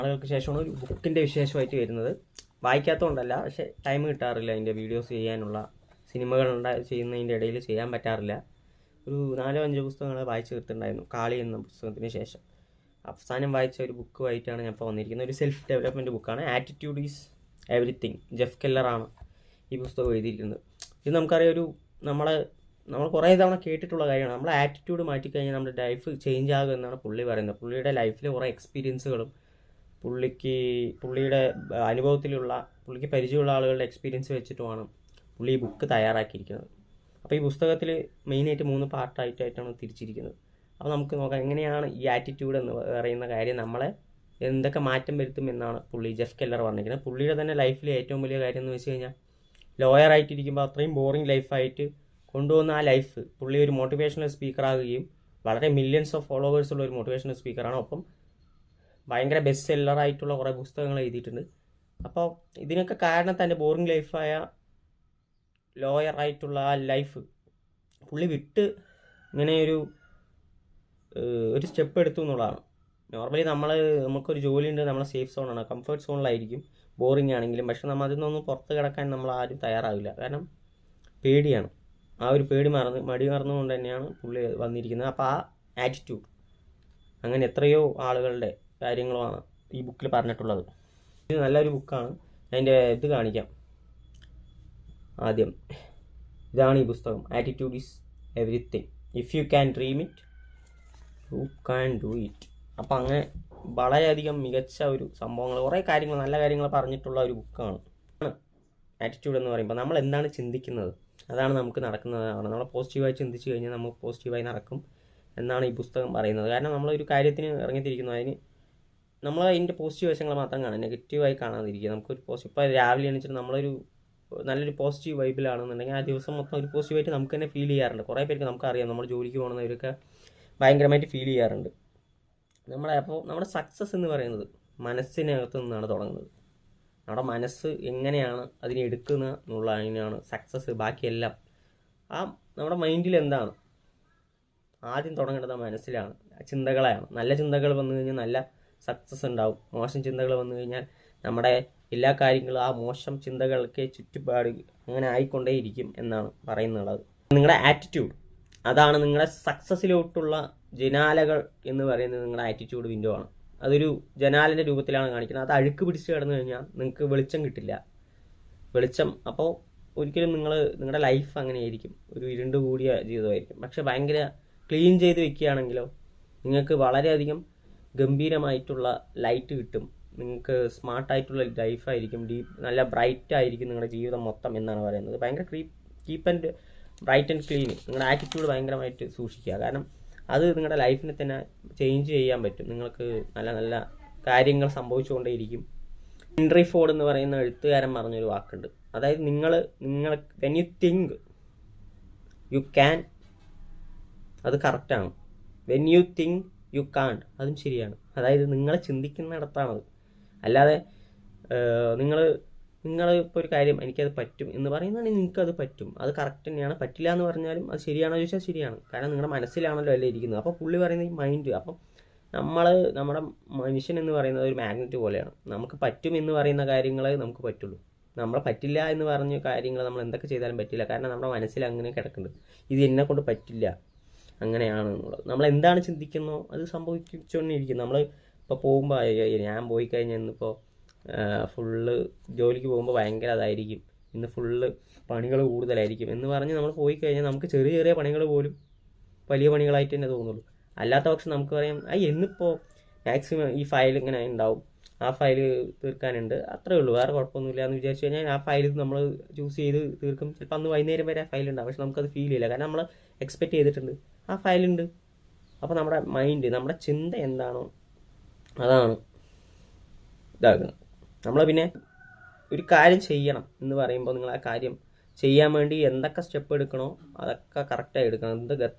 നാളുകൾക്ക് ശേഷമാണ് ഒരു ബുക്കിൻ്റെ വിശേഷമായിട്ട് വരുന്നത്. വായിക്കാത്തതുകൊണ്ടല്ല, പക്ഷേ ടൈം കിട്ടാറില്ല അതിൻ്റെ വീഡിയോസ് ചെയ്യാനുള്ള. സിനിമകൾ ചെയ്യുന്നതിൻ്റെ ഇടയിൽ ചെയ്യാൻ പറ്റാറില്ല. ഒരു 4-5 പുസ്തകങ്ങൾ വായിച്ചു തീർത്തിട്ടുണ്ടായിരുന്നു കാളി എന്ന പുസ്തകത്തിന് ശേഷം. അവസാനം വായിച്ച ഒരു ബുക്കുമായിട്ടാണ് ഞാൻ ഇപ്പോൾ വന്നിരിക്കുന്നത്. ഒരു സെൽഫ് ഡെവലപ്മെൻറ്റ് ബുക്കാണ്. Attitude is everything. ജെഫ് കെല്ലറാണ് ഈ പുസ്തകം എഴുതിയിരിക്കുന്നത്. ഇത് നമുക്കറിയാം, നമ്മൾ കുറേ തവണ കേട്ടിട്ടുള്ള കാര്യമാണ്. നമ്മുടെ ആറ്റിറ്റ്യൂഡ് മാറ്റിക്കഴിഞ്ഞാൽ നമ്മുടെ ലൈഫ് ചേഞ്ച് ആകും എന്നാണ് പുള്ളി പറയുന്നത്. പുള്ളിയുടെ ലൈഫിൽ കുറേ എക്സ്പീരിയൻസുകളും പുള്ളിയുടെ അനുഭവത്തിലുള്ള പുള്ളിക്ക് പരിചയമുള്ള ആളുകളുടെ എക്സ്പീരിയൻസ് വെച്ചിട്ടുമാണ് പുള്ളി ഈ ബുക്ക് തയ്യാറാക്കിയിരിക്കുന്നത്. അപ്പോൾ ഈ പുസ്തകത്തിൽ മെയിനായിട്ട് 3 പാർട്ടായിട്ടാണ് തിരിച്ചിരിക്കുന്നത്. അപ്പോൾ നമുക്ക് നോക്കാം എങ്ങനെയാണ് ഈ ആറ്റിറ്റ്യൂഡ് എന്ന് പറയുന്ന കാര്യം നമ്മളെ എന്തൊക്കെ മാറ്റം വരുത്തും എന്നാണ് ജെഫ് കെല്ലർ പറഞ്ഞിരിക്കുന്നത്. പുള്ളിയുടെ തന്നെ ലൈഫിലെ ഏറ്റവും വലിയ കാര്യം എന്ന് വെച്ച് കഴിഞ്ഞാൽ, ലോയറായിട്ടിരിക്കുമ്പോൾ അത്രയും ബോറിംഗ് ലൈഫായിട്ട് കൊണ്ടുവന്ന ആ ലൈഫ് പുള്ളി ഒരു മോട്ടിവേഷണൽ സ്പീക്കറാകുകയും വളരെ മില്യൺസ് ഓഫ് ഫോളോവേഴ്സുള്ള ഒരു മോട്ടിവേഷണൽ സ്പീക്കറാണ്. ഒപ്പം ഭയങ്കര ബെസ്റ്റ് സെല്ലറായിട്ടുള്ള കുറേ പുസ്തകങ്ങൾ എഴുതിയിട്ടുണ്ട്. അപ്പോൾ ഇതിനൊക്കെ കാരണം തൻ്റെ ബോറിംഗ് ലൈഫായ ലോയറായിട്ടുള്ള ആ ലൈഫ് പുള്ളി വിട്ട് ഇങ്ങനെ ഒരു സ്റ്റെപ്പ് എടുത്തു എന്നുള്ളതാണ്. നോർമലി നമുക്കൊരു ജോലിയുണ്ട്, നമ്മളെ സേഫ് സോണാണ്, കംഫർട്ട് സോണിലായിരിക്കും ബോറിംഗ് ആണെങ്കിലും. പക്ഷെ നമ്മൾ അതിൽ നിന്നൊന്നും പുറത്ത് കിടക്കാൻ നമ്മൾ ആരും തയ്യാറാവില്ല. കാരണം പേടിയാണ്. ആ ഒരു മടി മറന്നുകൊണ്ട് തന്നെയാണ് പുള്ളി വന്നിരിക്കുന്നത്. അപ്പോൾ ആ ആറ്റിറ്റ്യൂഡ്, അങ്ങനെ എത്രയോ ആളുകളുടെ കാര്യങ്ങളുമാണ് ഈ ബുക്കിൽ പറഞ്ഞിട്ടുള്ളത്. ഇത് നല്ലൊരു ബുക്കാണ്. അതിൻ്റെ ഇത് കാണിക്കാം. ആദ്യം ഇതാണ് ഈ പുസ്തകം. Attitude is everything. If you can dream it you can do it. അപ്പം അങ്ങനെ വളരെയധികം മികച്ച ഒരു സംഭവങ്ങൾ, കുറേ കാര്യങ്ങൾ, നല്ല കാര്യങ്ങൾ പറഞ്ഞിട്ടുള്ള ഒരു ബുക്കാണ് ആറ്റിറ്റ്യൂഡ് എന്ന് പറയുമ്പോൾ. നമ്മൾ എന്താണ് ചിന്തിക്കുന്നത് അതാണ് നമുക്ക് നടക്കുന്നതാണ്. നമ്മൾ പോസിറ്റീവായി ചിന്തിച്ച് കഴിഞ്ഞാൽ നമുക്ക് പോസിറ്റീവായി നടക്കും എന്നാണ് ഈ പുസ്തകം പറയുന്നത്. കാരണം നമ്മളൊരു കാര്യത്തിന് ഇറങ്ങിത്തിരിക്കുന്നു, അതിന് നമ്മൾ അതിൻ്റെ പോസിറ്റീവ് വശങ്ങൾ മാത്രം കാണാം, നെഗറ്റീവായി കാണാതിരിക്കുക. നമുക്കൊരു ഇപ്പോൾ രാവിലെ എണീച്ചിട്ട് നല്ലൊരു പോസിറ്റീവ് വൈബിലാണെന്നുണ്ടെങ്കിൽ ആ ദിവസം മൊത്തം ഒരു പോസിറ്റീവായിട്ട് നമുക്ക് തന്നെ ഫീൽ ചെയ്യാറുണ്ട്. കുറേ പേർക്ക് നമുക്കറിയാം, നമ്മൾ ജോലിക്ക് പോകുന്നവരൊക്കെ ഭയങ്കരമായിട്ട് ഫീൽ ചെയ്യാറുണ്ട്. അപ്പോൾ നമ്മുടെ സക്സസ് എന്ന് പറയുന്നത് മനസ്സിനകത്ത് നിന്നാണ് തുടങ്ങുന്നത്. നമ്മുടെ മനസ്സ് എങ്ങനെയാണ് അതിനെ എടുക്കുന്നത് എന്നുള്ളതിനാണ് സക്സസ്. ബാക്കിയെല്ലാം നമ്മുടെ മൈൻഡിൽ എന്താണ് ആദ്യം തുടങ്ങേണ്ടത് മനസ്സിലാണ്, ചിന്തകളെയാണ്. നല്ല ചിന്തകൾ വന്നു കഴിഞ്ഞാൽ നല്ല സക്സസ് ഉണ്ടാവും. മോശം ചിന്തകൾ വന്നു കഴിഞ്ഞാൽ നമ്മുടെ എല്ലാ കാര്യങ്ങളും ആ മോശം ചിന്തകൾക്ക് ചുറ്റുപാട് അങ്ങനെ ആയിക്കൊണ്ടേയിരിക്കും എന്നാണ് പറയുന്നുള്ളത്. നിങ്ങളുടെ ആറ്റിറ്റ്യൂഡ്, അതാണ് നിങ്ങളുടെ സക്സസ്സിലോട്ടുള്ള ജനാലകൾ എന്ന് പറയുന്നത്. നിങ്ങളുടെ ആറ്റിറ്റ്യൂഡ് വിൻഡോ ആണ്. അതൊരു ജനാലിൻ്റെ രൂപത്തിലാണ് കാണിക്കുന്നത്. അത് അഴുക്ക് പിടിച്ച് കിടന്നു കഴിഞ്ഞാൽ നിങ്ങൾക്ക് വെളിച്ചം കിട്ടില്ല. അപ്പോൾ ഒരിക്കലും നിങ്ങളുടെ ലൈഫ് അങ്ങനെയായിരിക്കും, ഒരു ഇരുണ്ട് കൂടിയ ജീവിതമായിരിക്കും. പക്ഷെ ഭയങ്കര ക്ലീൻ ചെയ്ത് വെക്കുകയാണെങ്കിലോ നിങ്ങൾക്ക് വളരെയധികം ഗംഭീരമായിട്ടുള്ള ലൈറ്റ് കിട്ടും. നിങ്ങൾക്ക് സ്മാർട്ടായിട്ടുള്ള ലൈഫായിരിക്കും, നല്ല ബ്രൈറ്റ് ആയിരിക്കും നിങ്ങളുടെ ജീവിതം മൊത്തം എന്നാണ് പറയുന്നത്. ഭയങ്കര keep and bright and clean. നിങ്ങളുടെ ആറ്റിറ്റ്യൂഡ് ഭയങ്കരമായിട്ട് സൂക്ഷിക്കുക. കാരണം അത് നിങ്ങളുടെ ലൈഫിനെ തന്നെ ചേഞ്ച് ചെയ്യാൻ പറ്റും. നിങ്ങൾക്ക് നല്ല നല്ല കാര്യങ്ങൾ സംഭവിച്ചുകൊണ്ടേയിരിക്കും. ഹെൻറി ഫോർഡ് എന്ന് പറയുന്ന എഴുത്തുകാരൻ പറഞ്ഞൊരു വാക്കുണ്ട്. അതായത് നിങ്ങൾ when you think you can, അത് കറക്റ്റാണ്. വെൻ യു തിങ്ക് യു കാണ്ട്, അതും ശരിയാണ്. അതായത് നിങ്ങൾ ചിന്തിക്കുന്നിടത്താണത്. അല്ലാതെ നിങ്ങൾ ഇപ്പോൾ ഒരു കാര്യം എനിക്കത് പറ്റും എന്ന് പറയുന്നതാണെങ്കിൽ നിങ്ങൾക്കത് പറ്റും, അത് കറക്റ്റ് തന്നെയാണ്. പറ്റില്ല എന്ന് പറഞ്ഞാലും അത് ശരിയാണോ ചോദിച്ചാൽ ശരിയാണ്. കാരണം നിങ്ങളുടെ മനസ്സിലാണല്ലോ അല്ലേ ഇരിക്കുന്നത്. അപ്പോൾ പുള്ളി പറയുന്നത് ഈ മൈൻഡ്. അപ്പം നമ്മുടെ മനുഷ്യൻ എന്ന് പറയുന്നത് ഒരു മാഗ്നറ്റ് പോലെയാണ്. നമുക്ക് പറ്റും എന്ന് പറയുന്ന കാര്യങ്ങളെ നമുക്ക് പറ്റുള്ളൂ. നമ്മളെ പറ്റില്ല എന്ന് പറഞ്ഞ കാര്യങ്ങൾ നമ്മൾ എന്തൊക്കെ ചെയ്താലും പറ്റില്ല. കാരണം നമ്മുടെ മനസ്സിൽ അങ്ങനെ കിടക്കുന്നുണ്ട്, ഇത് എന്നെ കൊണ്ട് പറ്റില്ല, അങ്ങനെയാണ് എന്നുള്ളത്. നമ്മൾ എന്താണ് ചിന്തിക്കുന്നോ അത് സംഭവിച്ചുകൊണ്ടിരിക്കും. നമ്മൾ ഇപ്പോൾ പോകുമ്പോൾ ഞാൻ പോയി കഴിഞ്ഞാൽ ഇന്നിപ്പോൾ ഫുള്ള് ജോലിക്ക് പോകുമ്പോൾ ഭയങ്കര അതായിരിക്കും, ഇന്ന് ഫുള്ള് പണികൾ കൂടുതലായിരിക്കും എന്ന് പറഞ്ഞ് നമ്മൾ പോയി കഴിഞ്ഞാൽ നമുക്ക് ചെറിയ ചെറിയ പണികൾ പോലും വലിയ പണികളായിട്ട് തന്നെ തോന്നുള്ളൂ. അല്ലാത്ത പക്ഷം നമുക്ക് പറയാം എന്നിപ്പോൾ മാക്സിമം ഈ ഫയൽ ഇങ്ങനെ ഉണ്ടാവും, ആ ഫയൽ തീർക്കാനുണ്ട്, അത്രേ ഉള്ളൂ, വേറെ കുഴപ്പമൊന്നുമില്ല എന്ന് വിചാരിച്ചു കഴിഞ്ഞാൽ ആ ഫയൽ നമ്മൾ ചൂസ് ചെയ്ത് തീർക്കും. ചിലപ്പോൾ അന്ന് വൈകുന്നേരം വരെ ആ ഫയൽ ഉണ്ടാവും, പക്ഷെ നമുക്കത് ഫീൽ ചെയ്യില്ല. കാരണം നമ്മൾ എക്സ്പെക്റ്റ് ചെയ്തിട്ടുണ്ട് ആ ഫയലുണ്ട്. അപ്പോൾ നമ്മുടെ മൈൻഡ്, നമ്മുടെ ചിന്ത എന്താണോ അതാണ് ഇതാകുന്നത്. നമ്മൾ പിന്നെ ഒരു കാര്യം ചെയ്യണം എന്ന് പറയുമ്പോൾ നിങ്ങൾ ആ കാര്യം ചെയ്യാൻ വേണ്ടി എന്തൊക്കെ സ്റ്റെപ്പ് എടുക്കണോ അതൊക്കെ കറക്റ്റായി എടുക്കണം.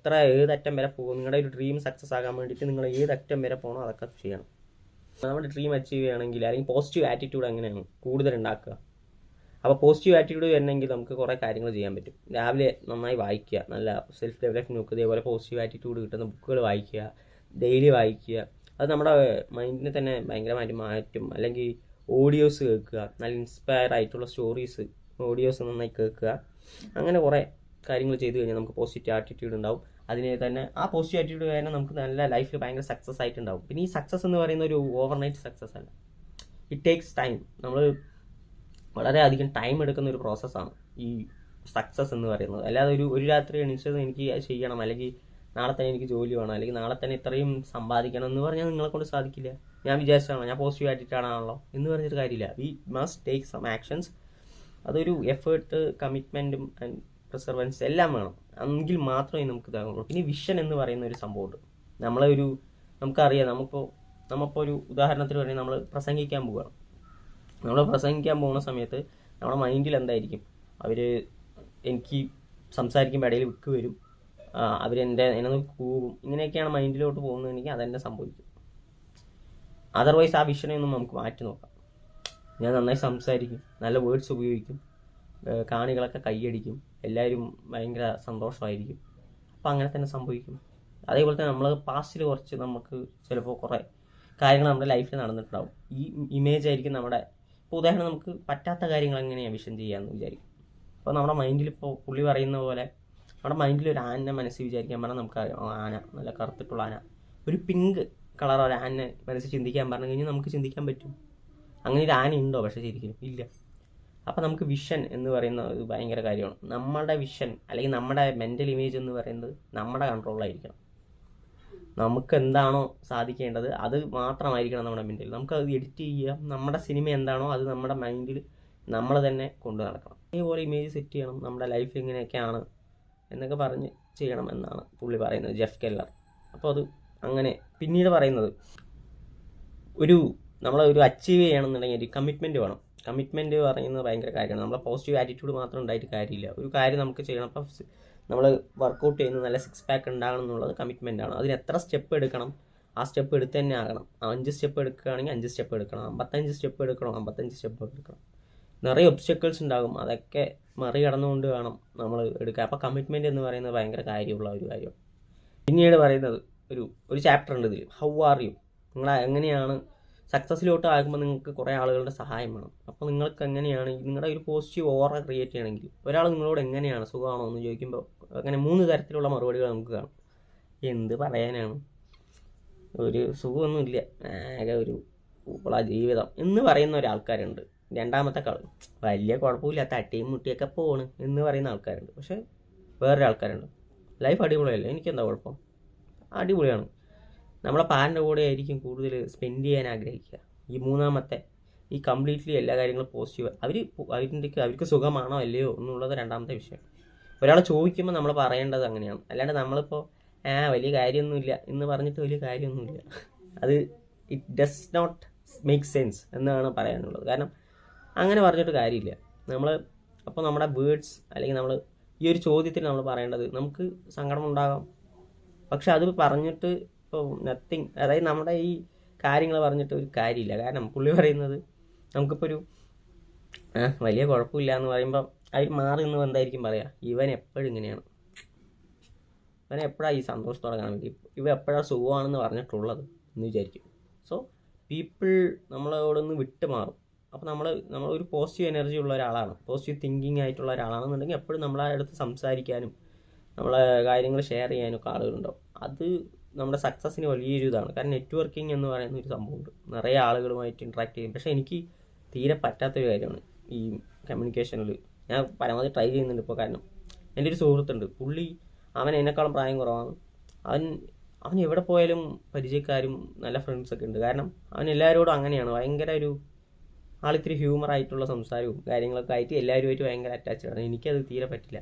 ഏതറ്റം വരെ പോകും, നിങ്ങളുടെ ഒരു ഡ്രീം സക്സസ് ആകാൻ വേണ്ടിയിട്ട് നിങ്ങൾ ഏതറ്റം വരെ പോകണോ അതൊക്കെ ചെയ്യണം. നമ്മുടെ ഡ്രീം അച്ചീവ് ചെയ്യണമെങ്കിൽ അല്ലെങ്കിൽ പോസിറ്റീവ് ആറ്റിറ്റ്യൂഡ് എങ്ങനെയാണ് കൂടുതൽ ഉണ്ടാക്കുക. അപ്പോൾ പോസിറ്റീവ് ആറ്റിറ്റ്യൂഡ് വരണമെങ്കിൽ നമുക്ക് കുറേ കാര്യങ്ങൾ ചെയ്യാൻ പറ്റും. രാവിലെ നന്നായി വായിക്കുക, നല്ല സെൽഫ് ഡെവലപ്മെൻറ്റ് നോക്കുക, ഇതേപോലെ പോസിറ്റീവ് ആറ്റിറ്റ്യൂഡ് കിട്ടുന്ന ബുക്കുകൾ വായിക്കുക, ഡെയിലി വായിക്കുക. അത് നമ്മുടെ മൈൻഡിനെ തന്നെ ഭയങ്കരമായിട്ട് മാറ്റും. അല്ലെങ്കിൽ ഓഡിയോസ് കേൾക്കുക, നല്ല ഇൻസ്പയർ ആയിട്ടുള്ള സ്റ്റോറീസ് ഓഡിയോസ് നന്നായി കേൾക്കുക, അങ്ങനെ കുറേ കാര്യങ്ങൾ ചെയ്തു കഴിഞ്ഞാൽ നമുക്ക് പോസിറ്റീവ് ആറ്റിറ്റ്യൂഡ് ഉണ്ടാവും. അതിനെ തന്നെ ആ പോസിറ്റീവ് ആറ്റിറ്റ്യൂഡ് കാരണം നമുക്ക് നല്ല ലൈഫിൽ ഭയങ്കര സക്സസ് ആയിട്ടുണ്ടാവും. പിന്നെ ഈ സക്സസ് എന്ന് പറയുന്ന ഒരു ഓവർനൈറ്റ് സക്സസ് അല്ല, ഇറ്റ് ടേക്സ് ടൈം. നമ്മൾ വളരെയധികം ടൈം എടുക്കുന്ന ഒരു പ്രോസസ്സാണ് ഈ സക്സസ് എന്ന് പറയുന്നത്. അല്ലാതെ ഒരു രാത്രി എണീച്ചത് എനിക്ക് ചെയ്യണം, അല്ലെങ്കിൽ നാളെ തന്നെ എനിക്ക് ജോലി വേണം, അല്ലെങ്കിൽ നാളെ തന്നെ ഇത്രയും സമ്പാദിക്കണം എന്ന് പറഞ്ഞാൽ നിങ്ങളെ കൊണ്ട് സാധിക്കില്ല. ഞാൻ വിചാരിച്ചാണോ, ഞാൻ പോസിറ്റീവ് ആറ്റിറ്റ്യൂഡാണല്ലോ എന്ന് പറഞ്ഞിട്ട് കാര്യമില്ല. We must take some actions. അതൊരു എഫേർട്ട്, കമ്മിറ്റ്മെൻറ്റും ആൻഡ് പ്രിസർവൻസ് എല്ലാം വേണം, എങ്കിൽ മാത്രമേ നമുക്ക് ഇതാകുള്ളൂ. പിന്നെ വിഷൻ എന്ന് പറയുന്ന ഒരു സംഭവമുണ്ട്. നമുക്കറിയാം, നമ്മളിപ്പോൾ ഒരു ഉദാഹരണത്തിന് വേണ്ടി നമ്മൾ പ്രസംഗിക്കാൻ പോവുകയാണ്. നമ്മൾ പ്രസംഗിക്കാൻ പോകുന്ന സമയത്ത് നമ്മുടെ മൈൻഡിൽ എന്തായിരിക്കും, എനിക്ക് സംസാരിക്കുമ്പോൾ ഇടയിൽ വിക്ക് വരും, എന്നെ കൂവും, ഇങ്ങനെയൊക്കെയാണ് മൈൻഡിലോട്ട് പോകുന്നതെങ്കിൽ അതെന്നെ സംഭവിക്കും. അതർവൈസ് ആ വിഷനെ ഒന്നും നമുക്ക് മാറ്റി നോക്കാം. ഞാൻ നന്നായി സംസാരിക്കും, നല്ല വേർഡ്സ് ഉപയോഗിക്കും, കാണികളൊക്കെ കൈയടിക്കും, എല്ലാവരും ഭയങ്കര സന്തോഷമായിരിക്കും. അപ്പം അങ്ങനെ തന്നെ സംഭവിക്കും. അതേപോലെ തന്നെ നമ്മൾ പാസ്റ്റിൽ കുറച്ച് നമുക്ക് ചിലപ്പോൾ കുറേ കാര്യങ്ങൾ നമ്മുടെ ലൈഫിൽ നടന്നിട്ടുണ്ടാവും. ഈ ഇമേജ് ആയിരിക്കും ഇപ്പോൾ ഉദാഹരണം നമുക്ക് പറ്റാത്ത കാര്യങ്ങൾ എങ്ങനെയാണ് വിഷൻ ചെയ്യാമെന്ന് വിചാരിക്കും. അപ്പോൾ നമ്മുടെ മൈൻഡിൽ ഇപ്പോൾ പുള്ളി പറയുന്ന പോലെ നമ്മുടെ മൈൻഡിൽ ഒരു ആനനെ മനസ്സിൽ വിചാരിക്കാൻ പറഞ്ഞാൽ നമുക്കറിയാം, ആന നല്ല കറുത്തിട്ടുള്ള ആന, ഒരു പിങ്ക് കളർ ഒരു ആനനെ മനസ്സിൽ ചിന്തിക്കാൻ പറഞ്ഞു കഴിഞ്ഞാൽ നമുക്ക് ചിന്തിക്കാൻ പറ്റും. അങ്ങനെ ഒരു ആന ഉണ്ടോ? പക്ഷേ ശരിക്കും ഇല്ല. അപ്പോൾ നമുക്ക് വിഷൻ എന്ന് പറയുന്ന ഒരു ഭയങ്കര കാര്യമാണ്. നമ്മുടെ വിഷൻ അല്ലെങ്കിൽ നമ്മുടെ മെൻ്റൽ ഇമേജ് എന്ന് പറയുന്നത് നമ്മുടെ കൺട്രോളിലായിരിക്കണം. നമുക്ക് എന്താണോ സാധിക്കേണ്ടത് അത് മാത്രമായിരിക്കണം നമ്മുടെ മെൻ്റൽ. നമുക്കത് എഡിറ്റ് ചെയ്യാം. നമ്മുടെ സിനിമ എന്താണോ അത് നമ്മുടെ മൈൻഡിൽ നമ്മൾ തന്നെ കൊണ്ടു നടക്കണം. അതേപോലെ ഇമേജ് സെറ്റ് ചെയ്യണം, നമ്മുടെ ലൈഫ് ഇങ്ങനെയൊക്കെയാണ് എന്നൊക്കെ പറഞ്ഞ് ചെയ്യണം എന്നാണ് പുള്ളി പറയുന്നത്, ജെഫ് കെല്ലർ. അപ്പോൾ അത് അങ്ങനെ പിന്നീട് പറയുന്നത് നമ്മളൊരു അച്ചീവ് ചെയ്യണമെന്നുണ്ടെങ്കിൽ ഒരു കമ്മിറ്റ്മെൻറ്റ് വേണം. കമ്മിറ്റ്മെൻറ്റ് പറയുന്നത് ഭയങ്കര കാര്യമാണ്. നമ്മളെ പോസിറ്റീവ് ആറ്റിറ്റ്യൂഡ് മാത്രം ഉണ്ടായിട്ട് കാര്യമില്ല. ഒരു കാര്യം നമുക്ക് ചെയ്യണം. അപ്പോൾ നമ്മൾ വർക്കൗട്ട് ചെയ്യുന്നത് നല്ല 6 പാക്ക് ഉണ്ടാകണം എന്നുള്ളത് കമ്മിറ്റ്മെൻറ്റാണ്. അതിന് എത്ര സ്റ്റെപ്പ് എടുക്കണം, ആ സ്റ്റെപ്പ് എടുത്ത് തന്നെ ആകണം. 5 സ്റ്റെപ്പ് എടുക്കുകയാണെങ്കിൽ 5 സ്റ്റെപ്പ് എടുക്കണം, 55 സ്റ്റെപ്പ് എടുക്കണം, 55 സ്റ്റെപ്പ് എടുക്കണം. നിറയെ ഒബ്സ്റ്റക്കിൾസ് ഉണ്ടാകും, അതൊക്കെ മറികടന്നുകൊണ്ട് വേണം നമ്മൾ എടുക്കുക. അപ്പോൾ കമ്മിറ്റ്മെൻറ്റ് എന്ന് പറയുന്നത് ഭയങ്കര കാര്യമുള്ള ഒരു കാര്യമാണ്. പിന്നീട് പറയുന്നത് ഒരു ചാപ്റ്റർ ഉണ്ട് ഇതിൽ, ഹൗ ആർ യു. നിങ്ങൾ എങ്ങനെയാണ് സക്സസ്സിലോട്ട് ആകുമ്പോൾ നിങ്ങൾക്ക് കുറേ ആളുകളുടെ സഹായം വേണം. അപ്പോൾ നിങ്ങൾക്ക് എങ്ങനെയാണ് നിങ്ങളുടെ ഒരു പോസിറ്റീവ് ഓറ ക്രിയേറ്റ് ചെയ്യണമെങ്കിൽ ഒരാൾ നിങ്ങളോട് എങ്ങനെയാണ്, സുഖമാണോ എന്ന് ചോദിക്കുമ്പോൾ അങ്ങനെ 3 തരത്തിലുള്ള മറുപടികൾ നമുക്ക് കാണും. എന്ത് പറയാനാണ്, ഒരു സുഖമൊന്നുമില്ല, ആകെ ഒരു ജീവിതം എന്ന് പറയുന്ന ഒരാൾക്കാരുണ്ട്. രണ്ടാമത്തെ വലിയ കുഴപ്പമില്ല, തട്ടിയും മുട്ടിയൊക്കെ പോണ് എന്ന് പറയുന്ന ആൾക്കാരുണ്ട്. പക്ഷേ വേറൊരു ആൾക്കാരുണ്ട്, ലൈഫ് അടിപൊളിയല്ലേ, എനിക്കെന്താ കുഴപ്പം, അടിപൊളിയാണ്. നമ്മളെ പാരൻ്റെ കൂടെ ആയിരിക്കും കൂടുതൽ സ്പെൻഡ് ചെയ്യാൻ ആഗ്രഹിക്കുക. ഈ മൂന്നാമത്തെ ഈ കംപ്ലീറ്റ്ലി എല്ലാ കാര്യങ്ങളും പോസിറ്റീവ്, അവർക്ക് സുഖമാണോ അല്ലയോ എന്നുള്ളത് രണ്ടാമത്തെ വിഷയം. ഒരാൾ ചോദിക്കുമ്പോൾ നമ്മൾ പറയേണ്ടത് അങ്ങനെയാണ്. അല്ലാണ്ട് നമ്മളിപ്പോൾ വലിയ കാര്യമൊന്നുമില്ല എന്ന് പറഞ്ഞിട്ട് വലിയ കാര്യമൊന്നുമില്ല, അത് it does not make sense എന്നാണ് പറയാനുള്ളത്. കാരണം അങ്ങനെ പറഞ്ഞിട്ട് കാര്യമില്ല. അപ്പോൾ നമ്മുടെ വേർഡ്സ് അല്ലെങ്കിൽ നമ്മൾ ഈ ഒരു ചോദ്യത്തിൽ നമ്മൾ പറയേണ്ടത്, നമുക്ക് സങ്കടമുണ്ടാകാം, പക്ഷെ അത് പറഞ്ഞിട്ട് ഇപ്പോൾ നത്തിങ്, അതായത് നമ്മുടെ ഈ കാര്യങ്ങൾ പറഞ്ഞിട്ട് ഒരു കാര്യമില്ല. കാരണം പുള്ളി പറയുന്നത് നമുക്കിപ്പോൾ വലിയ കുഴപ്പമില്ല എന്ന് പറയുമ്പോൾ അതിൽ മാറി നിന്ന് എന്തായിരിക്കും പറയുക, ഇവൻ എപ്പോഴും ഇങ്ങനെയാണ്, ഇവൻ എപ്പോഴാണ് ഈ സന്തോഷത്തോടെ കാണാൻ വേണ്ടി, ഇവ എപ്പോഴാണ് സുഖമാണെന്ന് പറഞ്ഞിട്ടുള്ളത് എന്ന് വിചാരിക്കും. സോ പീപ്പിൾ നമ്മളോടൊന്ന് വിട്ട് മാറും. അപ്പോൾ നമ്മൾ ഒരു പോസിറ്റീവ് എനർജി ഉള്ള ഒരാളാണ്, പോസിറ്റീവ് തിങ്കിങ് ആയിട്ടുള്ള ഒരാളാണെന്നുണ്ടെങ്കിൽ എപ്പോഴും നമ്മളെ അടുത്ത് സംസാരിക്കാനും നമ്മളെ കാര്യങ്ങൾ ഷെയർ ചെയ്യാനൊക്കെ ആളുകളുണ്ടാവും. അത് നമ്മുടെ സക്സസ്സിന് വലിയൊരു ഇതാണ്. കാരണം നെറ്റ്വർക്കിംഗ് എന്ന് പറയുന്ന ഒരു സംഭവമുണ്ട്, നിറയെ ആളുകളുമായിട്ട് ഇൻട്രാക്ട് ചെയ്യും. പക്ഷേ എനിക്ക് തീരെ പറ്റാത്തൊരു കാര്യമാണ് ഈ കമ്മ്യൂണിക്കേഷനിൽ. ഞാൻ പരമാവധി ട്രൈ ചെയ്യുന്നുണ്ട് ഇപ്പോൾ. കാരണം എൻ്റെ ഒരു സുഹൃത്തുണ്ട്, അവൻ എന്നെക്കാളും പ്രായം കുറവാണ്. അവൻ എവിടെ പോയാലും പരിചയക്കാരും നല്ല ഫ്രണ്ട്സൊക്കെ ഉണ്ട്. കാരണം അവൻ എല്ലാവരോടും അങ്ങനെയാണ്, ഭയങ്കര ആളിത്തിരി ഹ്യൂമറായിട്ടുള്ള സംസാരവും കാര്യങ്ങളൊക്കെ ആയിട്ട് എല്ലാവരുമായിട്ട് ഭയങ്കര അറ്റാച്ച്ഡ് ആണ്. എനിക്കത് തീരെ പറ്റില്ല.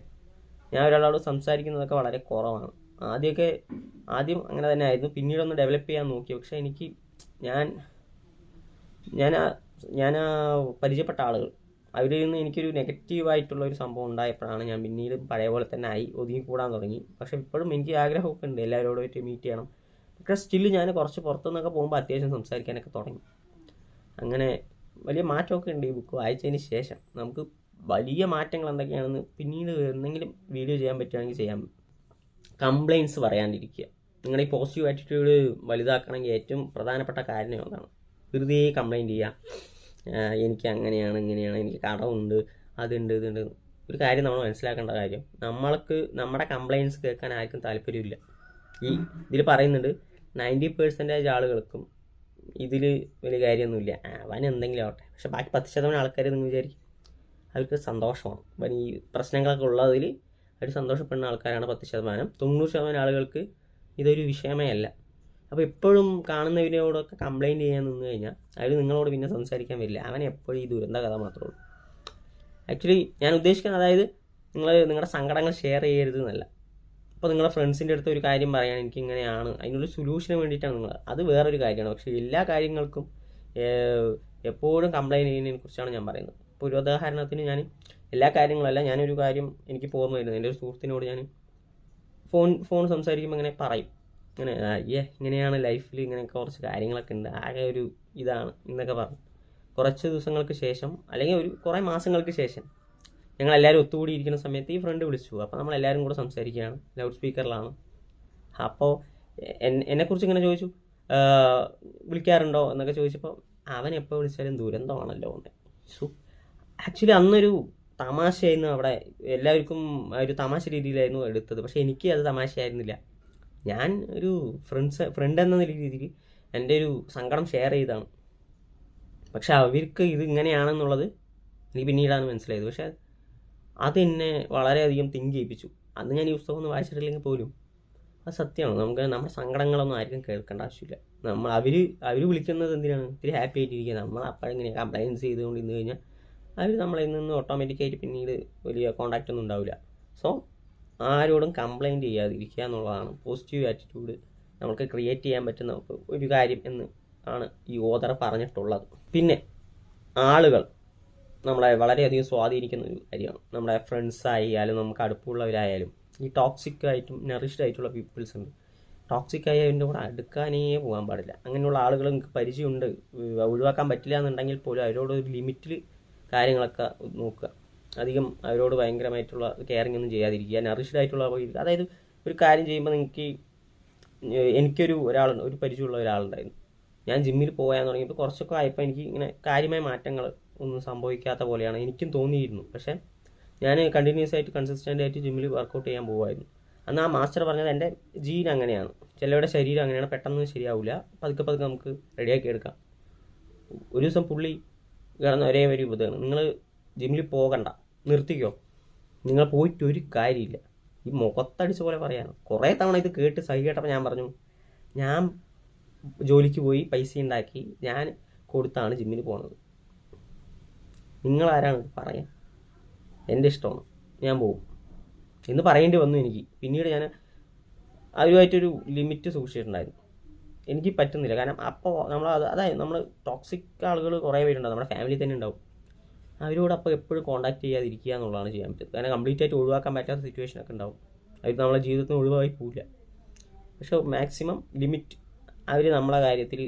ഞാൻ ഒരാളോട് സംസാരിക്കുന്നതൊക്കെ വളരെ കുറവാണ്. ആദ്യം അങ്ങനെ തന്നെ ആയിരുന്നു, പിന്നീടൊന്ന് ഡെവലപ്പ് ചെയ്യാൻ നോക്കി. പക്ഷേ എനിക്ക് ഞാൻ പരിചയപ്പെട്ട ആളുകൾ, അവരിൽ നിന്ന് എനിക്കൊരു നെഗറ്റീവായിട്ടുള്ള ഒരു സംഭവം ഉണ്ടായപ്പോഴാണ് ഞാൻ പിന്നീട് പഴയ പോലെ തന്നെ ഒതുങ്ങിക്കൂടാൻ തുടങ്ങി. പക്ഷേ ഇപ്പോഴും എനിക്ക് ആഗ്രഹമൊക്കെ ഉണ്ട് എല്ലാവരോടുമായിട്ട് മീറ്റ് ചെയ്യണം. പക്ഷേ സ്റ്റിൽ ഞാൻ കുറച്ച് പുറത്തുനിന്നൊക്കെ പോകുമ്പോൾ അത്യാവശ്യം സംസാരിക്കാനൊക്കെ തുടങ്ങി. അങ്ങനെ വലിയ മാറ്റമൊക്കെ ഉണ്ട് ഈ ബുക്ക് വായിച്ചതിന് ശേഷം. നമുക്ക് വലിയ മാറ്റങ്ങൾ എന്തൊക്കെയാണെന്ന് പിന്നീട് എന്തെങ്കിലും വീഡിയോ ചെയ്യാൻ പറ്റുകയാണെങ്കിൽ ചെയ്യാം. കംപ്ലയിൻസ് പറയാണ്ടിരിക്കുക. നിങ്ങളുടെ ഈ പോസിറ്റീവ് ആറ്റിറ്റ്യൂഡ് വലുതാക്കണമെങ്കിൽ ഏറ്റവും പ്രധാനപ്പെട്ട കാര്യം അതാണ്. വെറുതെ കംപ്ലൈൻറ്റ് ചെയ്യുക, എനിക്ക് അങ്ങനെയാണ് ഇങ്ങനെയാണ്, എനിക്ക് കടമുണ്ട്, അതുണ്ട് ഇതുണ്ട്. ഒരു കാര്യം നമ്മൾ മനസ്സിലാക്കേണ്ട കാര്യം, നമ്മുടെ കംപ്ലയിൻസ് കേൾക്കാൻ ആർക്കും താല്പര്യമില്ല. ഇതിൽ പറയുന്നുണ്ട് 90% ആളുകൾക്കും ഇതിൽ വലിയ കാര്യമൊന്നുമില്ല, അവൻ എന്തെങ്കിലും ആവട്ടെ. പക്ഷെ ബാക്കി 10% ആൾക്കാർ നിങ്ങൾ വിചാരിക്കും അവർക്ക് സന്തോഷമാണ്. അവൻ ഈ പ്രശ്നങ്ങളൊക്കെ ഉള്ളതിൽ അവർ സന്തോഷപ്പെടുന്ന ആൾക്കാരാണ് 10%. 90% ആളുകൾക്ക് ഇതൊരു വിഷയമേ അല്ല. അപ്പോൾ എപ്പോഴും കാണുന്നവരോടൊക്കെ കംപ്ലയിൻറ്റ് ചെയ്യാൻ നിന്ന് കഴിഞ്ഞാൽ അവർ നിങ്ങളോട് പിന്നെ സംസാരിക്കാൻ വരില്ല. അവൻ എപ്പോഴും ഈ ദുരന്ത കഥ മാത്രമേ ഉള്ളൂ. ആക്ച്വലി ഞാൻ ഉദ്ദേശിക്കുന്നത്, അതായത് നിങ്ങളുടെ സങ്കടങ്ങൾ ഷെയർ ചെയ്യരുത് എന്നല്ല. അപ്പോൾ നിങ്ങളുടെ ഫ്രണ്ട്സിൻ്റെ അടുത്ത് ഒരു കാര്യം പറയാൻ എനിക്കിങ്ങനെയാണ്, അതിനൊരു സൊല്യൂഷന് വേണ്ടിയിട്ടാണ് നിങ്ങൾ, അത് വേറൊരു കാര്യമാണ്. പക്ഷേ എല്ലാ കാര്യങ്ങൾക്കും എപ്പോഴും കംപ്ലയിൻറ്റ് ചെയ്യുന്നതിനെ കുറിച്ചാണ് ഞാൻ പറയുന്നത്. ഇപ്പോൾ ഒരു ഉദാഹരണത്തിന്, ഞാൻ എല്ലാ കാര്യങ്ങളല്ല, ഞാനൊരു കാര്യം എനിക്ക് ഓർമ്മ വരുന്നത്, എൻ്റെ ഒരു സുഹൃത്തിനോട് ഞാൻ ഫോൺ സംസാരിക്കുമ്പോൾ ഇങ്ങനെ പറയും, ഇങ്ങനെ ഇങ്ങനെയാണ് ലൈഫിൽ, ഇങ്ങനെ കുറച്ച് കാര്യങ്ങളൊക്കെ ഉണ്ട്, ആകെ ഒരു ഇതാണ് എന്നൊക്കെ പറഞ്ഞു. കുറച്ച് ദിവസങ്ങൾക്ക് ശേഷം, അല്ലെങ്കിൽ കുറേ മാസങ്ങൾക്ക് ശേഷം, ഞങ്ങളെല്ലാവരും ഒത്തുകൂടി ഇരിക്കുന്ന സമയത്ത് ഈ ഫ്രണ്ട് വിളിച്ചു. അപ്പോൾ നമ്മളെല്ലാവരും കൂടെ സംസാരിക്കുകയാണ്, ലൗഡ് സ്പീക്കറിലാണ്. അപ്പോൾ എന്നെക്കുറിച്ച് ഇങ്ങനെ ചോദിച്ചു, വിളിക്കാറുണ്ടോ എന്നൊക്കെ ചോദിച്ചപ്പോൾ അവൻ എപ്പോൾ വിളിച്ചാലും ദുരന്തമാണല്ലോ എന്ന്. സോ ആക്ച്വലി അന്നൊരു തമാശയായിരുന്നു അവിടെ, എല്ലാവർക്കും ഒരു തമാശ രീതിയിലായിരുന്നു എടുത്തത്. പക്ഷേ എനിക്ക് അത് തമാശയായിരുന്നില്ല. ഞാൻ ഒരു ഫ്രണ്ട് എന്ന രീതിയിൽ എൻ്റെ ഒരു സങ്കടം ഷെയർ ചെയ്തതാണ്. പക്ഷെ അവർക്ക് ഇത് ഇങ്ങനെയാണെന്നുള്ളത് എനിക്ക് പിന്നീടാണ് മനസ്സിലായത്. പക്ഷെ അതെന്നെ വളരെയധികം തിങ്ക് ചെയ്യിപ്പിച്ചു. അന്ന് ഞാൻ ഈ പുസ്തകം ഒന്നും വായിച്ചിട്ടില്ലെങ്കിൽ പോലും അത് സത്യമാണ്. നമ്മുടെ സങ്കടങ്ങളൊന്നും ആർക്കും കേൾക്കേണ്ട ആവശ്യമില്ല. അവർ വിളിക്കുന്നത് എന്തിനാണ്? ഇത്തിരി ഹാപ്പി ആയിട്ടിരിക്കുക. നമ്മൾ അപ്പോഴെങ്ങനെ കംപ്ലയിൻസ് ചെയ്തുകൊണ്ട് ഇന്ന് കഴിഞ്ഞാൽ അവർ നമ്മളിൽ നിന്ന് ഓട്ടോമാറ്റിക്കായിട്ട് പിന്നീട് വലിയ കോണ്ടാക്റ്റ് ഒന്നും ഉണ്ടാവില്ല. സോ ആരോടും കംപ്ലയിൻറ്റ് ചെയ്യാതിരിക്കുക എന്നുള്ളതാണ് പോസിറ്റീവ് ആറ്റിറ്റ്യൂഡ് നമുക്ക് ക്രിയേറ്റ് ചെയ്യാൻ പറ്റുന്ന ഒരു കാര്യം എന്ന് ആണ് ഈ ഓതർ പറഞ്ഞിട്ടുള്ളത്. പിന്നെ ആളുകൾ നമ്മളെ വളരെയധികം സ്വാധീനിക്കുന്ന ഒരു കാര്യമാണ്. നമ്മുടെ ഫ്രണ്ട്സ് ആയാലും നമുക്ക് അടുപ്പമുള്ളവരായാലും ഈ ടോക്സിക് ആയിട്ടും നറിഷ്ഡ് ആയിട്ടുള്ള പീപ്പിൾസ് ഉണ്ട്. ടോക്സിക് ആയതിൻ്റെ കൂടെ അടുക്കാനേ പോകാൻ പാടില്ല. അങ്ങനെയുള്ള ആളുകൾ നിങ്ങൾക്ക് പരിചയമുണ്ട്, ഒഴിവാക്കാൻ പറ്റില്ല എന്നുണ്ടെങ്കിൽ പോലും അവരോട് ഒരു ലിമിറ്റിൽ കാര്യങ്ങളൊക്കെ നോക്കുക. അധികം അവരോട് ഭയങ്കരമായിട്ടുള്ള കെയറിങ് ഒന്നും ചെയ്യാതിരിക്കുക. നറിഷ്ഡ് ആയിട്ടുള്ള, അതായത് ഒരു കാര്യം ചെയ്യുമ്പോൾ എനിക്കൊരു ഒരു പരിചയമുള്ള ഒരാളുണ്ടായിരുന്നു. ഞാൻ ജിമ്മിൽ പോകാൻ തുടങ്ങിയപ്പോൾ കുറച്ചൊക്കെ ആയപ്പോൾ എനിക്ക് ഇങ്ങനെ കാര്യമായ മാറ്റങ്ങൾ ഒന്നും സംഭവിക്കാത്ത പോലെയാണ് എനിക്കും തോന്നിയിരുന്നു. പക്ഷേ ഞാൻ കണ്ടിന്യൂസ് ആയിട്ട് കൺസിസ്റ്റൻ്റ് ആയിട്ട് ജിമ്മിൽ വർക്കൗട്ട് ചെയ്യാൻ പോകുമായിരുന്നു. അന്ന് ആ മാസ്റ്റർ പറഞ്ഞത് എൻ്റെ ജീൻ അങ്ങനെയാണ്, ചിലവരുടെ ശരീരം അങ്ങനെയാണ്, പെട്ടെന്ന് ശരിയാവില്ല, പതുക്കെ പതുക്കെ നമുക്ക് റെഡിയാക്കി എടുക്കാം. ഒരു ദിവസം പുള്ളി കിടന്ന ഒരേ ഒരു ഇതാണ്, നിങ്ങൾ ജിമ്മിൽ പോകണ്ട, നിർത്തിക്കോ, നിങ്ങൾ പോയിട്ട് ഒരു കാര്യമില്ല. ഈ മുഖത്തടിച്ച പോലെ പറയാണ്. കുറേ തവണ ഇത് കേട്ട് സഹി കേട്ടപ്പോൾ ഞാൻ പറഞ്ഞു, ഞാൻ ജോലിക്ക് പോയി പൈസ ഉണ്ടാക്കി ഞാൻ കൊടുത്താണ് ജിമ്മിന് പോകുന്നത്, നിങ്ങളാരാണ് പറയാൻ? എൻ്റെ ഇഷ്ടമാണ്, ഞാൻ പോകും എന്ന് പറയേണ്ടി വന്നു എനിക്ക്. പിന്നീട് ഞാൻ അവരുമായിട്ടൊരു ലിമിറ്റ് സൂക്ഷിച്ചിട്ടുണ്ടായിരുന്നു. എനിക്ക് പറ്റുന്നില്ല. കാരണം അപ്പോൾ അതായത് നമ്മൾ ടോക്സിക് ആളുകൾ കുറേ പേരുണ്ടാവും, നമ്മുടെ ഫാമിലി തന്നെ ഉണ്ടാവും. അവരോട് അപ്പോൾ എപ്പോഴും കോൺടാക്ട് ചെയ്യാതിരിക്കുക എന്നുള്ളതാണ് ചെയ്യാൻ പറ്റുന്നത്. കാരണം കംപ്ലീറ്റ് ആയിട്ട് ഒഴിവാക്കാൻ പറ്റാത്ത സിറ്റുവേഷനൊക്കെ ഉണ്ടാവും. അവർ നമ്മളെ ജീവിതത്തിൽ ഒഴിവായി പോവില്ല. പക്ഷെ മാക്സിമം ലിമിറ്റ്, അവർ നമ്മളെ കാര്യത്തിൽ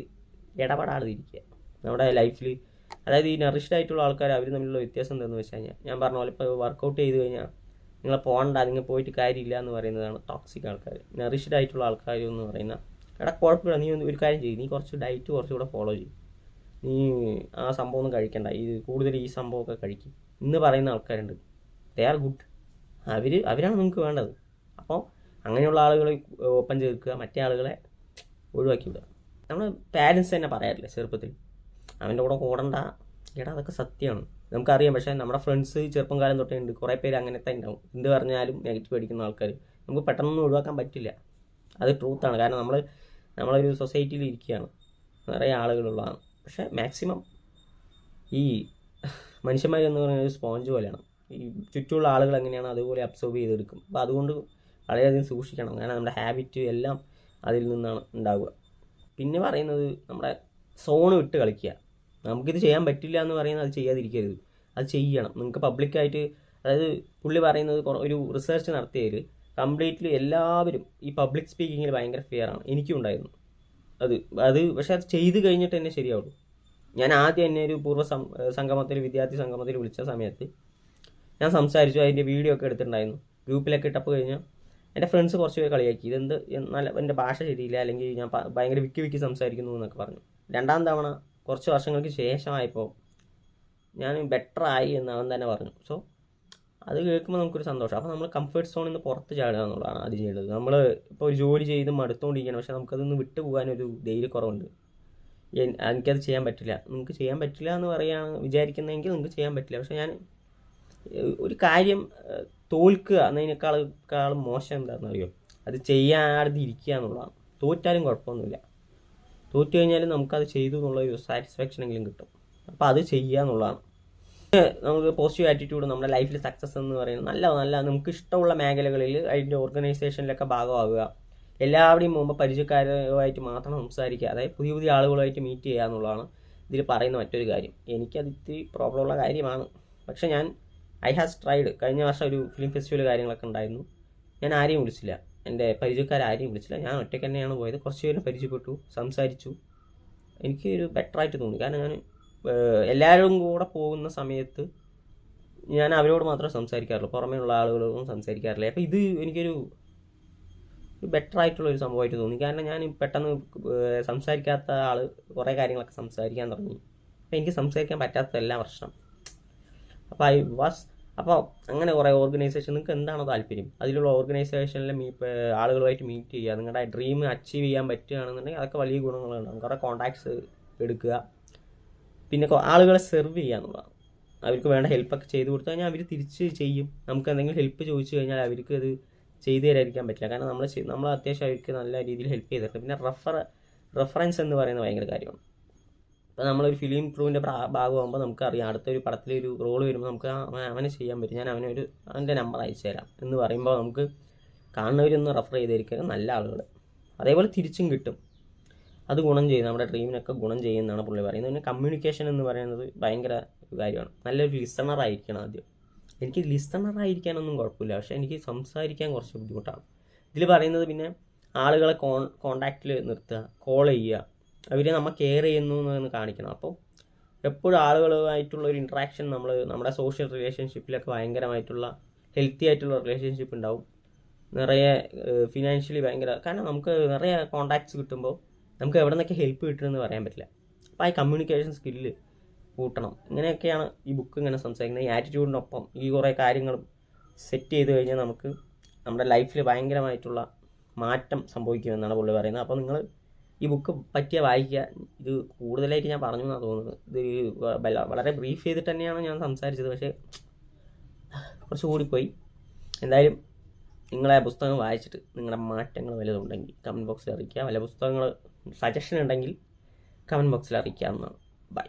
ഇടപെടാതിരിക്കുക നമ്മുടെ ലൈഫിൽ. അതായത് ഈ നറിഷ്ഡ് ആയിട്ടുള്ള ആൾക്കാർ, അവർ തമ്മിലുള്ള വ്യത്യാസം എന്താണെന്ന് വെച്ച് കഴിഞ്ഞാൽ, ഞാൻ പറഞ്ഞ പോലെ ഇപ്പോൾ വർക്കൗട്ട് ചെയ്ത് കഴിഞ്ഞാൽ നിങ്ങൾ പോകണ്ട, നിങ്ങൾ പോയിട്ട് കാര്യമില്ല എന്ന് പറയുന്നതാണ് ടോക്സിക് ആൾക്കാർ. നറിഷ്ഡ് ആയിട്ടുള്ള ആൾക്കാർ എന്ന് പറയുന്ന, കുഴപ്പമില്ല, നീ ഒരു കാര്യം ചെയ്യും, നീ കുറച്ച് ഡയറ്റ് കുറച്ചുകൂടെ ഫോളോ ചെയ്യും, നീ ആ സംഭവം ഒന്നും കഴിക്കണ്ട, കൂടുതൽ ഈ സംഭവമൊക്കെ കഴിക്കും എന്ന് പറയുന്ന ആൾക്കാരുണ്ട്. They are good. അവരാണ് നിങ്ങൾക്ക് വേണ്ടത്. അപ്പോൾ അങ്ങനെയുള്ള ആളുകളെ ഒപ്പം ചേർക്കുക, മറ്റേ ആളുകളെ ഒഴിവാക്കി വിടുക. നമ്മൾ പാരൻസ് തന്നെ പറയാറില്ലേ ചെറുപ്പത്തിൽ, അവൻ്റെ കൂടെ കൂടണ്ട, എടാ അതൊക്കെ സത്യമാണ്, നമുക്കറിയാം. പക്ഷേ നമ്മുടെ ഫ്രണ്ട്സ് ചെറുപ്പം കാലം തൊട്ടേ ഉണ്ട്, കുറേ പേര് അങ്ങനത്തെ ഉണ്ടാവും. എന്ത് പറഞ്ഞാലും നെഗറ്റീവ് അടിക്കുന്ന ആൾക്കാർ നമുക്ക് പെട്ടെന്നൊന്നും ഒഴിവാക്കാൻ പറ്റില്ല. അത് ട്രൂത്താണ്. കാരണം നമ്മളൊരു സൊസൈറ്റിയിൽ ഇരിക്കുകയാണ്, നിറയെ ആളുകളുള്ളതാണ്. പക്ഷേ മാക്സിമം ഈ മനുഷ്യന്മാരെന്ന് പറയുന്നത് ഒരു സ്പോഞ്ച് പോലെയാണ്. ഈ ചുറ്റുമുള്ള ആളുകൾ എങ്ങനെയാണ് അതുപോലെ അബ്സോർബ് ചെയ്തെടുക്കും. അപ്പോൾ അതുകൊണ്ട് വളരെയധികം സൂക്ഷിക്കണം. കാരണം നമ്മുടെ ഹാബിറ്റ് എല്ലാം അതിൽ നിന്നാണ് ഉണ്ടാവുക. പിന്നെ പറയുന്നത് നമ്മുടെ സോണ് വിട്ട് കളിക്കുക. നമുക്കിത് ചെയ്യാൻ പറ്റില്ല എന്ന് പറയുന്നത് അത് ചെയ്യാതിരിക്കരുത്, അത് ചെയ്യണം. നിങ്ങൾക്ക് പബ്ലിക്കായിട്ട്, അതായത് പുള്ളി പറയുന്നത് ഒരു റിസർച്ച് നടത്തിയതിൽ കംപ്ലീറ്റ്ലി എല്ലാവരും ഈ പബ്ലിക് സ്പീക്കിങ്ങിൽ ഭയങ്കര ഫിയറാണ്. എനിക്കും ഉണ്ടായിരുന്നു അത് പക്ഷേ അത് ചെയ്ത് കഴിഞ്ഞിട്ട് തന്നെ ശരിയാവുള്ളൂ. ഞാൻ ആദ്യം എന്നെ ഒരു സംഗമത്തിൽ, വിദ്യാർത്ഥി സംഗമത്തിൽ വിളിച്ച സമയത്ത് ഞാൻ സംസാരിച്ചു, അതിൻ്റെ വീഡിയോ ഒക്കെ എടുത്തിട്ടുണ്ടായിരുന്നു. ഗ്രൂപ്പിലൊക്കെ ഇട്ടപ്പോൾ കഴിഞ്ഞാൽ എൻ്റെ ഫ്രണ്ട്സ് കുറച്ച് പേര് കളിയാക്കി, ഇതെന്ത് നല്ല എൻ്റെ ഭാഷ ശരിയില്ല, അല്ലെങ്കിൽ ഞാൻ ഭയങ്കര വിക്കി സംസാരിക്കുന്നു എന്നൊക്കെ പറഞ്ഞു. രണ്ടാം തവണ കുറച്ച് വർഷങ്ങൾക്ക് ശേഷമായപ്പോൾ ഞാൻ ബെറ്റർ ആയി എന്ന് അവൻ തന്നെ പറഞ്ഞു. സോ അത് കേൾക്കുമ്പോൾ നമുക്കൊരു സന്തോഷം. അപ്പോൾ നമ്മൾ കംഫർട്ട് സോണിൽ നിന്ന് പുറത്ത് ചാടുക എന്നുള്ളതാണ് ആദ്യം ചെയ്യേണ്ടത്. നമ്മൾ ഇപ്പോൾ ഒരു ജോലി ചെയ്ത് മടുത്തുകൊണ്ടിരിക്കുകയാണ്, പക്ഷേ നമുക്കതൊന്ന് വിട്ടു പോകാനൊരു ധൈര്യക്കുറവുണ്ട്. എനിക്കത് ചെയ്യാൻ പറ്റില്ല. നിങ്ങൾക്ക് ചെയ്യാൻ പറ്റില്ല എന്ന് വിചാരിക്കുന്നതെങ്കിൽ നിങ്ങൾക്ക് ചെയ്യാൻ പറ്റില്ല. പക്ഷേ ഞാൻ ഒരു കാര്യം തോൽക്കുക എന്നതിനേക്കാളും മോശം എന്താണെന്ന് അറിയോ, അത് ചെയ്യാതെ ഇരിക്കുക എന്നുള്ളതാണ്. തോറ്റാലും കുഴപ്പമൊന്നുമില്ല, തോറ്റു കഴിഞ്ഞാലും നമുക്കത് ചെയ്തു എന്നുള്ളൊരു സാറ്റിസ്ഫാക്ഷൻ എങ്കിലും കിട്ടും. അപ്പോൾ അത് ചെയ്യുക എന്നുള്ളതാണ്. നമുക്ക് പോസിറ്റീവ് ആറ്റിറ്റ്യൂഡ് നമ്മുടെ ലൈഫിൽ സക്സസ് എന്ന് പറയുന്നത് നല്ല നമുക്ക് ഇഷ്ടമുള്ള മേഖലകളിൽ അതിൻ്റെ ഓർഗനൈസേഷനിലൊക്കെ ഭാഗമാകുക, എല്ലാവരുടെയും മുമ്പ് പരിചയക്കാരുമായിട്ട് മാത്രം സംസാരിക്കുക, അതായത് പുതിയ ആളുകളുമായിട്ട് മീറ്റ് ചെയ്യുക എന്നുള്ളതാണ് ഇതിൽ പറയുന്ന മറ്റൊരു കാര്യം. എനിക്കത് ഇത്തിരി പ്രോബ്ലം ഉള്ള കാര്യമാണ്, പക്ഷേ ഐ ഹാസ് ട്രൈഡ്. കഴിഞ്ഞ വർഷം ഒരു ഫിലിം ഫെസ്റ്റിവൽ കാര്യങ്ങളൊക്കെ ഉണ്ടായിരുന്നു. ഞാൻ ആരെയും വിളിച്ചില്ല, എൻ്റെ പരിചയക്കാരെയും വിളിച്ചില്ല, ഞാൻ ഒറ്റയ്ക്ക് തന്നെയാണ് പോയത്. കുറച്ച് പേരെ പരിചയപ്പെട്ടു, സംസാരിച്ചു. എനിക്കൊരു ബെറ്ററായിട്ട് തോന്നി. കാരണം ഞാൻ എല്ലാവരും കൂടെ പോകുന്ന സമയത്ത് ഞാൻ അവരോട് മാത്രമേ സംസാരിക്കാറുള്ളൂ, പുറമേ ഉള്ള ആളുകളൊന്നും സംസാരിക്കാറില്ല. അപ്പോൾ ഇത് എനിക്കൊരു ബെറ്റർ ആയിട്ടുള്ളൊരു സംഭവമായിട്ട് തോന്നി. കാരണം ഞാൻ പെട്ടെന്ന് സംസാരിക്കാത്ത ആൾ കുറേ കാര്യങ്ങളൊക്കെ സംസാരിക്കാൻ തുടങ്ങി. അപ്പോൾ എനിക്ക് സംസാരിക്കാൻ പറ്റാത്തതെല്ലാം പ്രശ്നം. അപ്പോൾ അങ്ങനെ കുറേ ഓർഗനൈസേഷൻ, നിങ്ങൾക്ക് എന്താണോ താല്പര്യം അതിലുള്ള ഓർഗനൈസേഷനിൽ ആളുകളുമായിട്ട് മീറ്റ് ചെയ്യുക. നിങ്ങളുടെ ഡ്രീം അച്ചീവ് ചെയ്യാൻ പറ്റുകയാണെന്നുണ്ടെങ്കിൽ അതൊക്കെ വലിയ ഗുണങ്ങളുണ്ടാകും. കുറേ കോൺടാക്ട്സ് എടുക്കുക, പിന്നെ ആളുകളെ സെർവ് ചെയ്യുക എന്നുള്ളതാണ്. അവർക്ക് വേണ്ട ഹെൽപ്പൊക്കെ ചെയ്ത് കൊടുത്തു കഴിഞ്ഞാൽ അവർ തിരിച്ച് ചെയ്യും. നമുക്ക് എന്തെങ്കിലും ഹെൽപ്പ് ചോദിച്ചു കഴിഞ്ഞാൽ അവർക്ക് അത് ചെയ്തു തരാതിരിക്കാൻ പറ്റില്ല. കാരണം നമ്മൾ അത്യാവശ്യം അവർക്ക് നല്ല രീതിയിൽ ഹെൽപ്പ് ചെയ്തിട്ടുണ്ട്. പിന്നെ റെഫറൻസ് എന്ന് പറയുന്നത് ഭയങ്കര കാര്യമാണ്. ഇപ്പോൾ നമ്മളൊരു ഫിലിം ക്രൂവിൻ്റെ ഭാഗമാകുമ്പോൾ നമുക്കറിയാം അടുത്തൊരു പടത്തിലൊരു റോൾ വരുമ്പോൾ നമുക്ക് അവനെ ചെയ്യാൻ പറ്റും, ഞാൻ അവൻ്റെ നമ്പർ അയച്ചു തരാം എന്ന് പറയുമ്പോൾ നമുക്ക് കാണുന്നവരൊന്ന് റെഫർ ചെയ്തിരിക്കുക നല്ല ആളുകൾ. അതേപോലെ തിരിച്ചും കിട്ടും. അത് ഗുണം ചെയ്യും, നമ്മുടെ ഡ്രീമിനൊക്കെ ഗുണം ചെയ്യുന്നതാണ് പുള്ളി പറയുന്നത്. പിന്നെ കമ്മ്യൂണിക്കേഷൻ എന്ന് പറയുന്നത് ഭയങ്കര കാര്യമാണ്. നല്ലൊരു ലിസണർ ആയിരിക്കണം ആദ്യം. എനിക്ക് ലിസണർ ആയിരിക്കാനൊന്നും കുഴപ്പമില്ല, പക്ഷേ എനിക്ക് സംസാരിക്കാൻ കുറച്ച് ബുദ്ധിമുട്ടാണ്. ഇതിൽ പറയുന്നത് പിന്നെ ആളുകളെ കോണ്ടാക്റ്റിൽ നിർത്തുക, കോൾ ചെയ്യുക, അവർ നമ്മൾ കെയർ ചെയ്യുന്നു എന്ന് കാണിക്കണം. അപ്പോൾ എപ്പോഴും ആളുകളുമായിട്ടുള്ള ഒരു ഇൻട്രാക്ഷൻ നമ്മുടെ സോഷ്യൽ റിലേഷൻഷിപ്പിലൊക്കെ ഭയങ്കരമായിട്ടുള്ള ഹെൽത്തി ആയിട്ടുള്ള റിലേഷൻഷിപ്പ് ഉണ്ടാവും. നിറയെ ഫിനാൻഷ്യലി കാരണം നമുക്ക് നിറയെ കോണ്ടാക്ട്സ് കിട്ടുമ്പോൾ നമുക്ക് എവിടെ നിന്നൊക്കെ ഹെൽപ്പ് കിട്ടുമെന്ന് പറയാൻ പറ്റില്ല. അപ്പോൾ ആ കമ്മ്യൂണിക്കേഷൻ സ്കില്ല് കൂട്ടണം. ഇങ്ങനെയൊക്കെയാണ് ഈ ബുക്ക് ഇങ്ങനെ സംസാരിക്കുന്നത്. ഈ ആറ്റിറ്റ്യൂഡിനൊപ്പം ഈ കുറേ കാര്യങ്ങളും സെറ്റ് ചെയ്ത് കഴിഞ്ഞാൽ നമുക്ക് നമ്മുടെ ലൈഫിൽ ഭയങ്കരമായിട്ടുള്ള മാറ്റം സംഭവിക്കുമെന്നാണ് പുള്ളി പറയുന്നത്. അപ്പോൾ നിങ്ങൾ ഈ ബുക്ക് വായിക്കുക. ഇത് കൂടുതലായിട്ട് ഞാൻ പറഞ്ഞു എന്നാണ് തോന്നുന്നത്. ഇത് വളരെ ബ്രീഫ് ചെയ്തിട്ട് തന്നെയാണ് ഞാൻ സംസാരിച്ചത്, പക്ഷേ കുറച്ച് കൂടിപ്പോയി. എന്തായാലും നിങ്ങളെ പുസ്തകം വായിച്ചിട്ട് നിങ്ങളുടെ മാറ്റങ്ങൾ വലുതുണ്ടെങ്കിൽ കമൻറ്റ് ബോക്സിൽ അറിയിക്കുക. വല്ല പുസ്തകങ്ങൾ സജഷൻ ഉണ്ടെങ്കിൽ കമൻറ്റ് ബോക്സിൽ അറിയിക്കാവുന്നതാണ്. ബൈ.